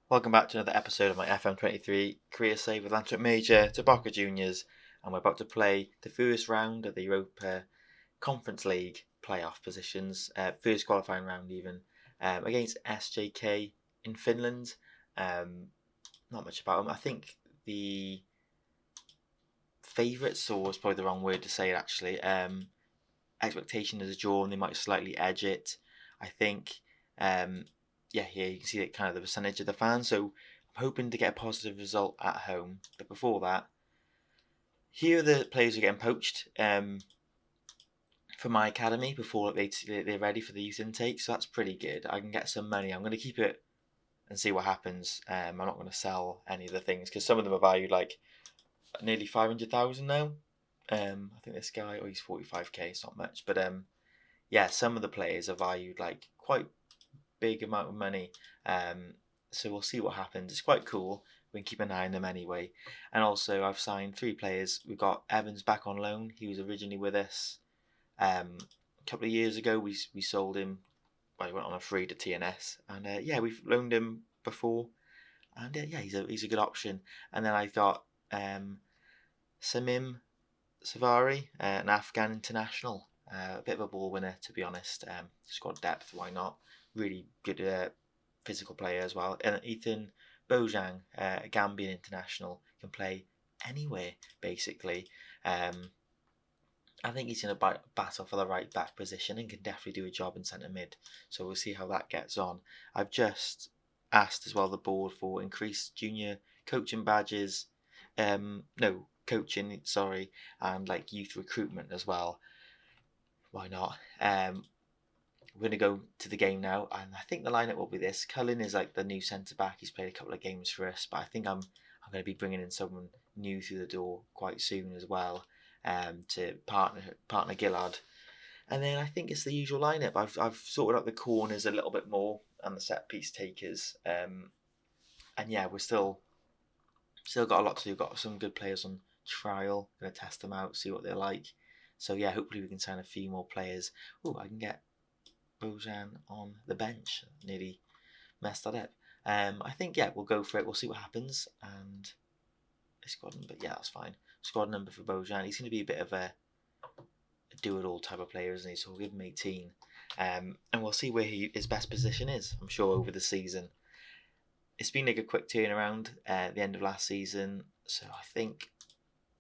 Welcome back to another episode of my FM23 career save with Llantwit Major to Boca Juniors, and we're about to play the first round of the Europa Conference League playoff positions, first qualifying round even, against SJK in Finland. Not much about them. I think the favourites, or is probably the wrong word to say it actually. Expectation is a draw, and they might slightly edge it. I think. Here you can see kind of the percentage of the fans. So I'm hoping to get a positive result at home. But before that, here are the players who are getting poached for my academy before they're ready for the youth intake. So that's pretty good. I can get some money. I'm going to keep it and see what happens. I'm not going to sell any of the things because some of them are valued like nearly 500,000 now. I think this guy, he's 45k. It's not much, but some of the players are valued like quite big amount of money. So we'll see what happens. It's quite cool. We can keep an eye on them anyway. And also, I've signed 3 players. We've got Evans back on loan. He was originally with us a couple of years ago. We sold him. Well, he went on a free to TNS, and we've loaned him before. And he's a good option. And then I've got Samim Savari, an Afghan international. A bit of a ball winner, to be honest. Squad depth, why not? Really good physical player as well. And Ethan Bojang, a Gambian international, can play anywhere, basically. I think he's going to battle for the right back position and can definitely do a job in centre mid. So we'll see how that gets on. I've just asked as well the board for increased junior coaching badges. Coaching, sorry, and like youth recruitment as well. Why not? We're going to go to the game now, and I think the lineup will be this. Cullen is like the new centre back. He's played a couple of games for us, but I think I'm going to be bringing in someone new through the door quite soon as well, to partner Gillard. And then I think it's the usual lineup. I've sorted out the corners a little bit more and the set piece takers. We're still got a lot to do. Got some good players on trial. Going to test them out, see what they're like. So yeah, hopefully we can sign a few more players. Oh, I can get Bojan on the bench. Nearly messed that up. I think we'll go for it. We'll see what happens. And a squad number, that's fine. Squad number for Bojan. He's going to be a bit of a do-it-all type of player, isn't he? So we'll give him 18, and we'll see where his best position is. I'm sure over the season. It's been like a quick turnaround at the end of last season, so I think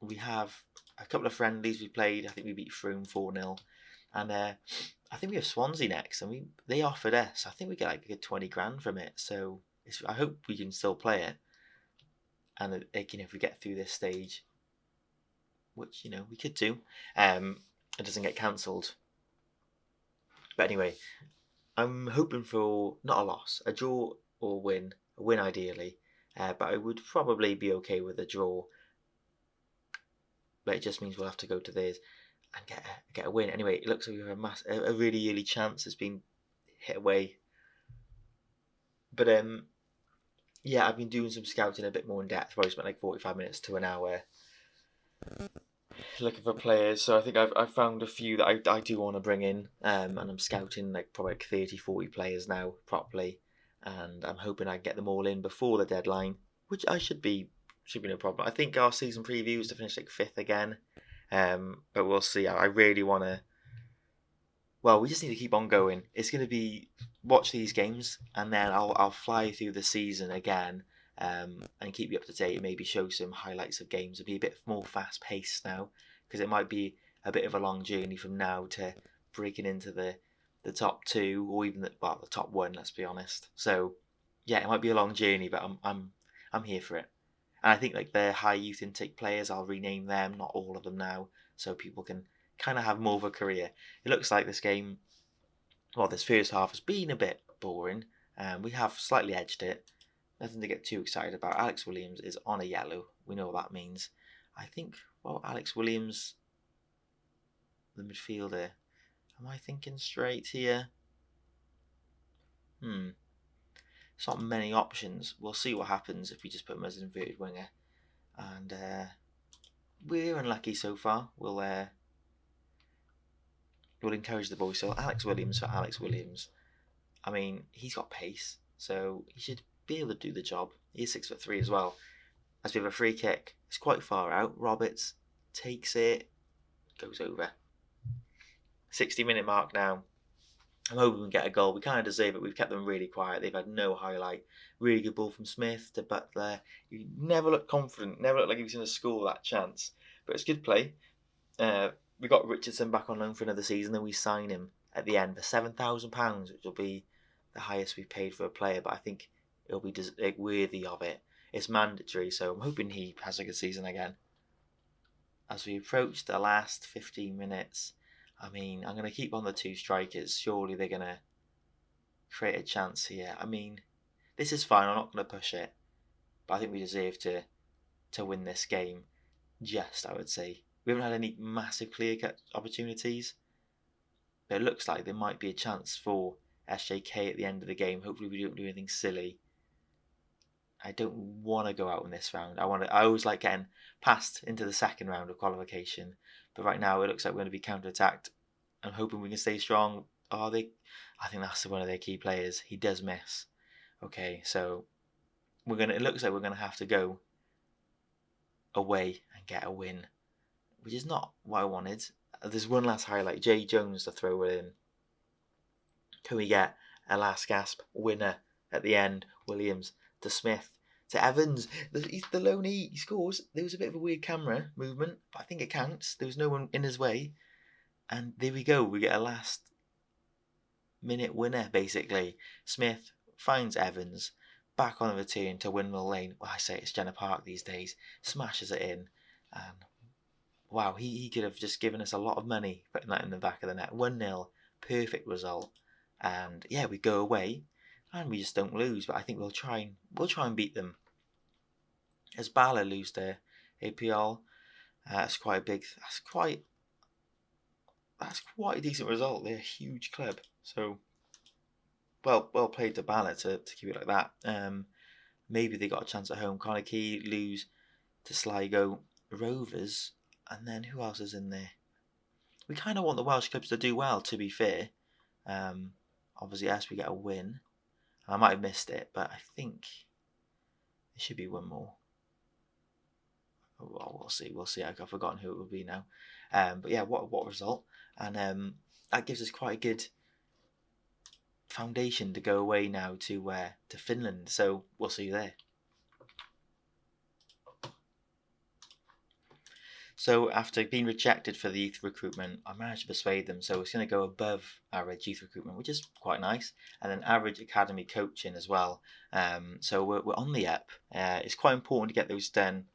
we have a couple of friendlies we played. I think we beat Froome 4-0, and I think we have Swansea next, and they offered us. I think we get like a good 20 grand from it. So I hope we can still play it, and if we get through this stage, which we could do, it doesn't get cancelled. But anyway, I'm hoping for not a loss, a draw or win. A win ideally, but I would probably be okay with a draw. But it just means we'll have to go to theirs and get a win. Anyway, it looks like we have a really early chance that's been hit away. But I've been doing some scouting a bit more in depth. Probably spent like 45 minutes to an hour looking for players. So I think I've found a few that I do want to bring in, and I'm scouting like probably like 30-40 players now properly. And I'm hoping I can get them all in before the deadline, which I should be no problem. I think our season preview is to finish like 5th again, but we'll see. I really want to. Well, we just need to keep on going. It's going to be watch these games, and then I'll fly through the season again, and keep you up to date. Maybe show some highlights of games. It'll be a bit more fast paced now, because it might be a bit of a long journey from now to breaking into the top 2 or even the top 1. Let's be honest. So it might be a long journey, but I'm here for it. And I think like the high youth intake players, I'll rename them, not all of them now, so people can kind of have more of a career. It looks like this game, this first half has been a bit boring, and we have slightly edged it. Nothing to get too excited about. Alex Williams is on a yellow. We know what that means. I think Alex Williams, the midfielder. Am I thinking straight here? It's not many options. We'll see what happens if we just put him as an inverted winger. And we're unlucky so far. We'll encourage the boys. So Alex Williams for Alex Williams. I mean, he's got pace, so he should be able to do the job. He's 6'3" as well. As we have a free kick, it's quite far out. Roberts takes it, goes over. 60-minute mark now. I'm hoping we can get a goal. We kind of deserve it. We've kept them really quiet. They've had no highlight. Really good ball from Smith to Butler. You never look confident. Never look like he was going to score that chance. But it's good play. We got Richardson back on loan for another season, and we sign him at the end for £7,000, which will be the highest we've paid for a player. But I think it'll be worthy of it. It's mandatory, so I'm hoping he has a good season again. As we approach the last 15 minutes, I mean, I'm going to keep on the two strikers. Surely they're going to create a chance here. I mean, this is fine. I'm not going to push it. But I think we deserve to win this game. I would say. We haven't had any massive clear-cut opportunities. But it looks like there might be a chance for SJK at the end of the game. Hopefully we don't do anything silly. I don't want to go out in this round. I always like getting past into the second round of qualification. But right now it looks like we're going to be counter-attacked. I'm hoping we can stay strong. I think that's one of their key players. He does miss. Okay, so it looks like we're going to have to go away and get a win, which is not what I wanted. There's one last highlight. Jay Jones to throw it in. Can we get a last gasp winner at the end? Williams to Smith to Evans. He's the lone he scores. There was a bit of a weird camera movement, but I think it counts. There was no one in his way. And there we go. We get a last minute winner, basically. Smith finds Evans back on the return to Windmill Lane. Well, I say it's Jenner Park these days. Smashes it in. And wow, he could have just given us a lot of money putting that in the back of the net. 1-0, perfect result. And yeah, we go away and we just don't lose. But I think we'll try and beat them. As Bala lose their APL, that's quite a decent result. They're a huge club. So well played to Bala to keep it like that. Maybe they got a chance at home. Conakry lose to Sligo Rovers. And then who else is in there? We kind of want the Welsh clubs to do well, to be fair. Obviously, as we get a win. I might have missed it, but I think there should be one more. Well, we'll see. I've forgotten who it will be now. But yeah, what result. And that gives us quite a good foundation to go away now to Finland. So we'll see you there. So after being rejected for the youth recruitment, I managed to persuade them. So it's going to go above average youth recruitment, which is quite nice. And then average academy coaching as well. So we're on the up. It's quite important to get those done.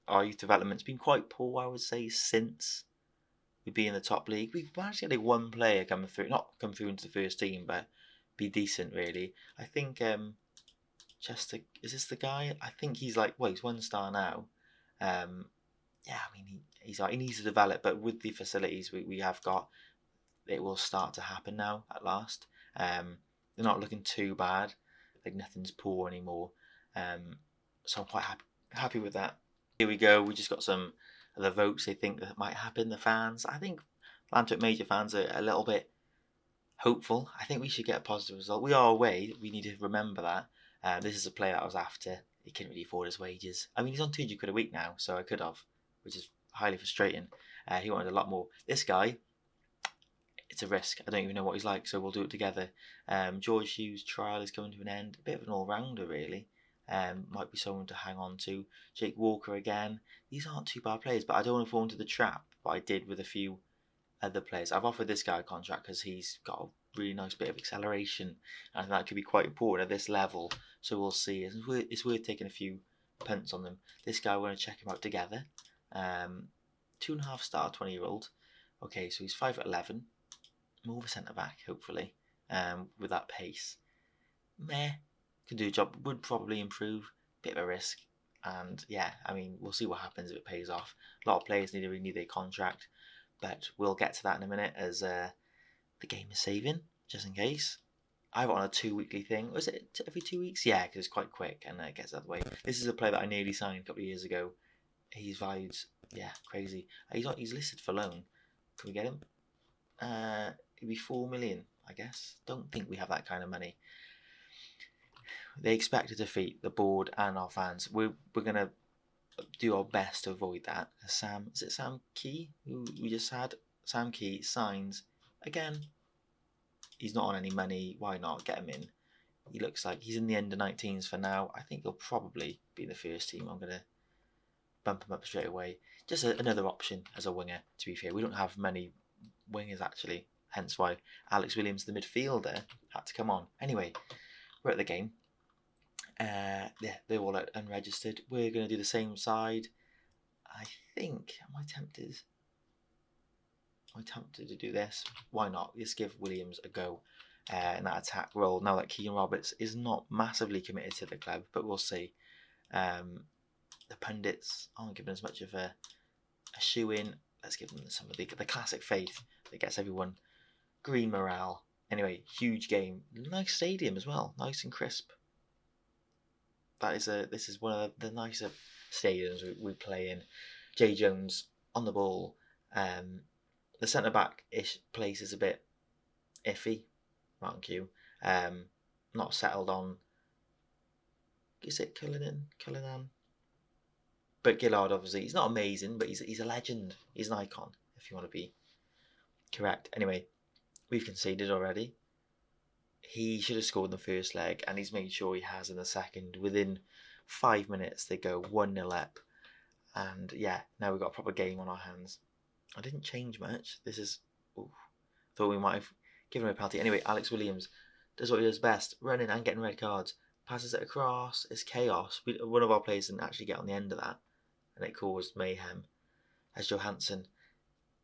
Our youth development's been quite poor, I would say, since we'd be in the top league. We've managed to get one player not come through into the first team, but be decent really. I think Chester, is this the guy? I think he's he's 1 star now. Yeah, I mean he needs to develop, but with the facilities we have got, it will start to happen now at last. They're not looking too bad. Like nothing's poor anymore. So I'm quite happy with that. Here we go. We just got some of the votes they think that might happen. The fans, I think Llantwit Major fans are a little bit hopeful. I think we should get a positive result. We are away. We need to remember that. This is a player that I was after. He couldn't really afford his wages. I mean, he's on £200 a week now, so I could have, which is highly frustrating. He wanted a lot more. This guy, it's a risk. I don't even know what he's like, so we'll do it together. George Hughes' trial is coming to an end. A bit of an all-rounder, really. Might be someone to hang on to. Jake Walker again. These aren't too bad players, but I don't want to fall into the trap that I did with a few other players. I've offered this guy a contract because he's got a really nice bit of acceleration, and that could be quite important at this level. So we'll see. It's worth taking a few punts on them. This guy, we're going to check him out together. 2.5 star, 20-year-old. Okay, so he's 5'11". More of a centre back, hopefully. With that pace. Can do a job. Would probably improve. Bit of a risk. And yeah, I mean, we'll see what happens if it pays off. A lot of players renew their contract. But we'll get to that in a minute as the game is saving, just in case. I have it on a 2-weekly thing. Was it every 2 weeks? Yeah, because it's quite quick and it gets out of the way. This is a player that I nearly signed a couple of years ago. He's valued, crazy. He's listed for loan. Can we get him? It'd be 4 million, I guess. Don't think we have that kind of money. they expect a defeat, the board and our fans. We're going to do our best to avoid that. Sam Key, who we just had? Sam Key signs again. He's not on any money. Why not get him in? He looks like he's in the under-19s for now. I think he'll probably be the first team. I'm going to bump him up straight away. Just another option as a winger, to be fair. We don't have many wingers, actually. Hence why Alex Williams, the midfielder, had to come on. Anyway, we're at the game. Yeah, they're all unregistered. We're going to do the same side. I think, am I tempted? Am I tempted to do this? Why not? Let's give Williams a go. In that attack role, now that Keegan Roberts is not massively committed to the club, but we'll see. The pundits aren't giving as much of a shoe in. Let's give them some of the classic faith that gets everyone green morale. Anyway, huge game, nice stadium as well, nice and crisp. This is one of the nicer stadiums we play in. Jay Jones on the ball. The centre back ish place is a bit iffy. Martin Q. Not settled on. Is it Cullinan? But Gillard, obviously, he's not amazing, but he's a legend. He's an icon, if you want to be correct. Anyway, we've conceded already. He should have scored in the first leg, and he's made sure he has in the second. Within 5 minutes, they go 1-0 up. And yeah, now we've got a proper game on our hands. I didn't change much. This is... Ooh, thought we might have given him a penalty. Anyway, Alex Williams does what he does best, running and getting red cards. Passes it across. It's chaos. One of our players didn't actually get on the end of that, and it caused mayhem. As Johansson,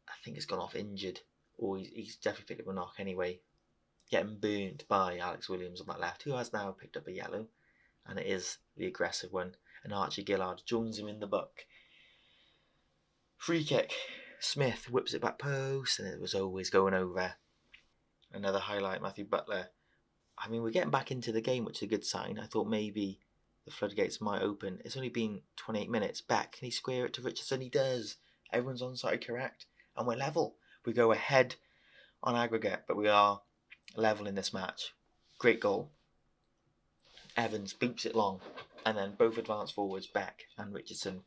I think, has gone off injured, or he's definitely picked up a knock anyway. Getting burnt by Alex Williams on that left, who has now picked up a yellow, and it is the aggressive one. And Archie Gillard joins him in the buck. Free kick. Smith whips it back post, and it was always going over. Another highlight, Matthew Butler. I mean, we're getting back into the game, which is a good sign. I thought maybe the floodgates might open. It's only been 28 minutes. Back, can he square it to Richardson? He does. Everyone's onside correct, and we're level. We go ahead on aggregate, but we are level in this match. Great goal. Evans boots it long, and then both advanced forwards, Beck and Richardson,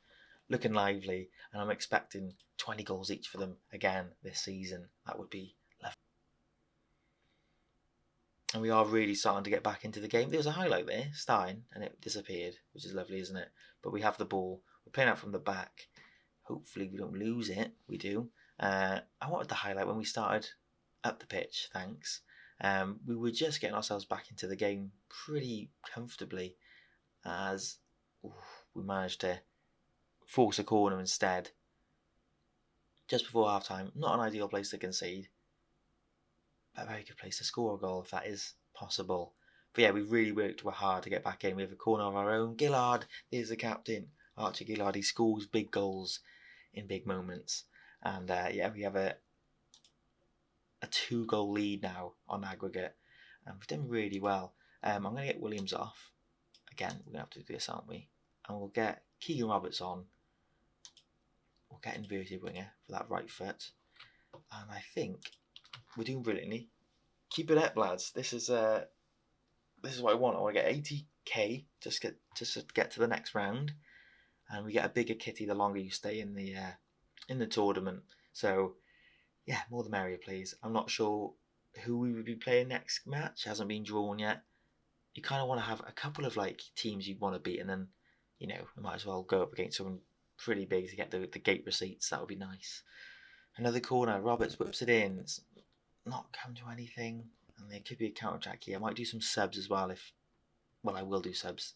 looking lively, and I'm expecting 20 goals each for them again this season. That would be left. And we are really starting to get back into the game. There was a highlight there, Stein, and it disappeared, which is lovely, isn't it? But we have the ball. We're playing out from the back. Hopefully we don't lose it. We do. I wanted the highlight when we started up the pitch, thanks. We were just getting ourselves back into the game pretty comfortably, as we managed to force a corner instead just before half time. Not an ideal place to concede, but a very good place to score a goal if that is possible. But yeah, we really worked hard to get back in. We have a corner of our own. Gillard is the captain. Archie Gillard, he scores big goals in big moments. And yeah, we have a 2-goal lead now on aggregate, and we've done really well. I'm going to get Williams off. Again, we're going to have to do this, aren't we? And we'll get Keegan Roberts on. We'll get inverted winger for that right foot. And I think we're doing brilliantly. Keep it up, lads. This is what I want. I want to get 80k just to get to the next round, and we get a bigger kitty the longer you stay in the tournament. So yeah, more the merrier, please. I'm not sure who we would be playing next match. It hasn't been drawn yet. You kind of want to have a couple of teams you'd want to beat, and then we might as well go up against someone pretty big to get the gate receipts. That would be nice. Another corner. Roberts whips it in. It's not come to anything, and there could be a counter attack here. I might do some subs as well. I will do subs.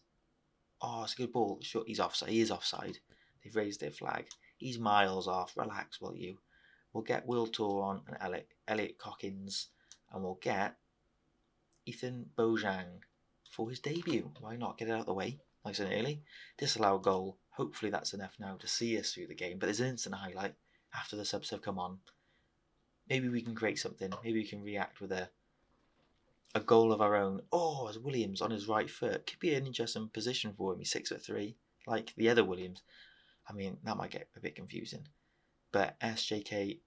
Oh, it's a good ball. Sure, he's offside. He is offside. They've raised their flag. He's miles off. Relax, will you? We'll get Will Tor on and Elliot Cockins, and we'll get Ethan Bojang for his debut. Why not get it out of the way nice and early? Disallow a goal. Hopefully that's enough now to see us through the game. But there's an instant highlight after the subs have come on. Maybe we can create something. Maybe we can react with a goal of our own. Oh, as Williams on his right foot. Could be an interesting position for him. He's 6'3", like the other Williams. I mean, that might get a bit confusing. But SJK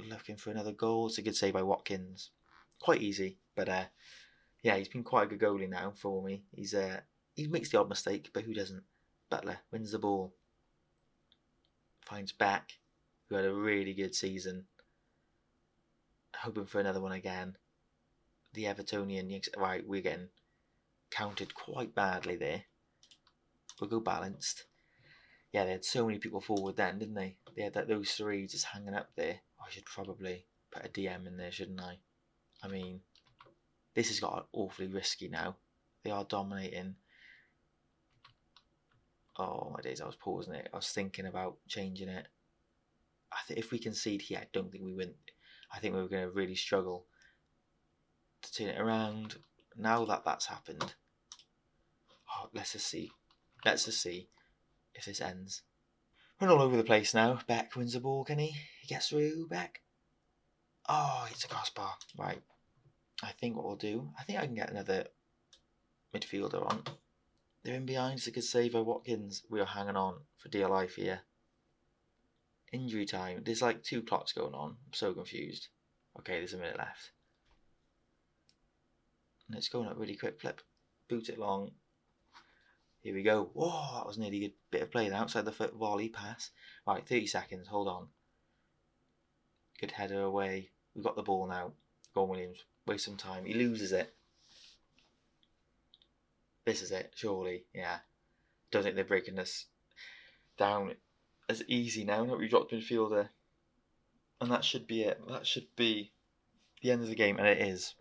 looking for another goal. It's a good save by Watkins. Quite easy, but yeah, he's been quite a good goalie now for me. He's he makes the odd mistake, but who doesn't? Butler wins the ball. Finds Beck, who had a really good season. Hoping for another one again. The Evertonian, right, we're getting counted quite badly there. We'll go balanced. Yeah, they had so many people forward then, didn't they? They had those three just hanging up there. I should probably put a DM in there, shouldn't I? I mean, this has got awfully risky now. They are dominating. Oh my days, I was pausing it. I was thinking about changing it. I think if we concede here, I don't think we win. I think we're going to really struggle to turn it around. Now that that's happened, let's just see. Let's just see if this ends. We're all over the place now. Beck wins the ball, can he? He gets through. Beck. Oh, it's a crossbar. Right. I think what we'll do, I think I can get another midfielder on. They're in behind. It's a good save by Watkins. We are hanging on for dear life here. Injury time. There's like 2 clocks going on. I'm so confused. Okay, there's a minute left. And it's going up really quick. Flip. Boot it long. Here we go. Whoa, that was nearly a good bit of play there. Outside the foot volley pass. Right, 30 seconds. Hold on. Good header away. We've got the ball now. Go on, Williams. Waste some time. He loses it. This is it, surely. Yeah. Don't think they're breaking us down as easy now. No, we dropped midfielder. And that should be it. That should be the end of the game. And it is.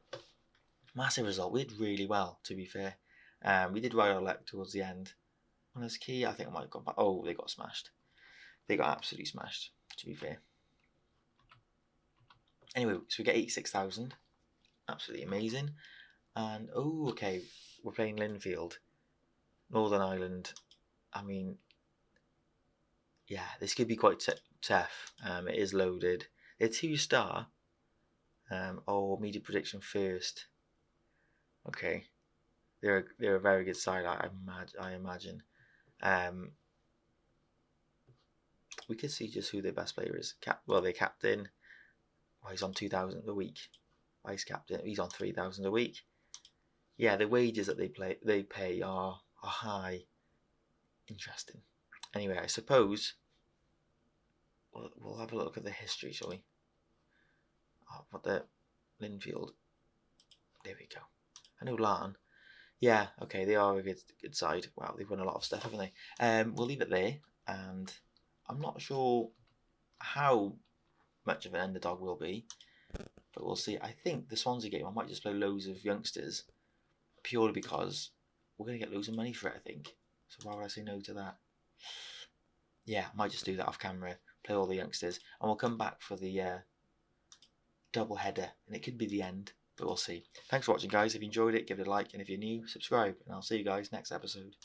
Massive result. We did really well, to be fair. We did ride our luck towards the end. On his key, I think I might have gone back. Oh, they got smashed. They got absolutely smashed, to be fair. Anyway, so we get 86,000. Absolutely amazing. And, oh, okay. We're playing Linfield. Northern Ireland. I mean, yeah, this could be quite tough. It is loaded. They're 2-star. Media prediction first. Okay. They're a very good side, I imagine. We could see just who their best player is. Their captain. Oh, he's on 2,000 a week. Vice captain. He's on 3,000 a week. Yeah, the wages that they pay are high. Interesting. Anyway, I suppose we'll have a look at the history, shall we? What the Linfield. There we go. I know Larn. Yeah, okay, they are a good side. Wow, they've won a lot of stuff, haven't they? We'll leave it there, and I'm not sure how much of an underdog we'll be, but we'll see. I think the Swansea game, I might just play loads of youngsters, purely because we're going to get loads of money for it, I think. So why would I say no to that? Yeah, I might just do that off camera, play all the youngsters, and we'll come back for the double header, and it could be the end. But we'll see. Thanks for watching, guys. If you enjoyed it, give it a like, and if you're new, subscribe, and I'll see you guys next episode.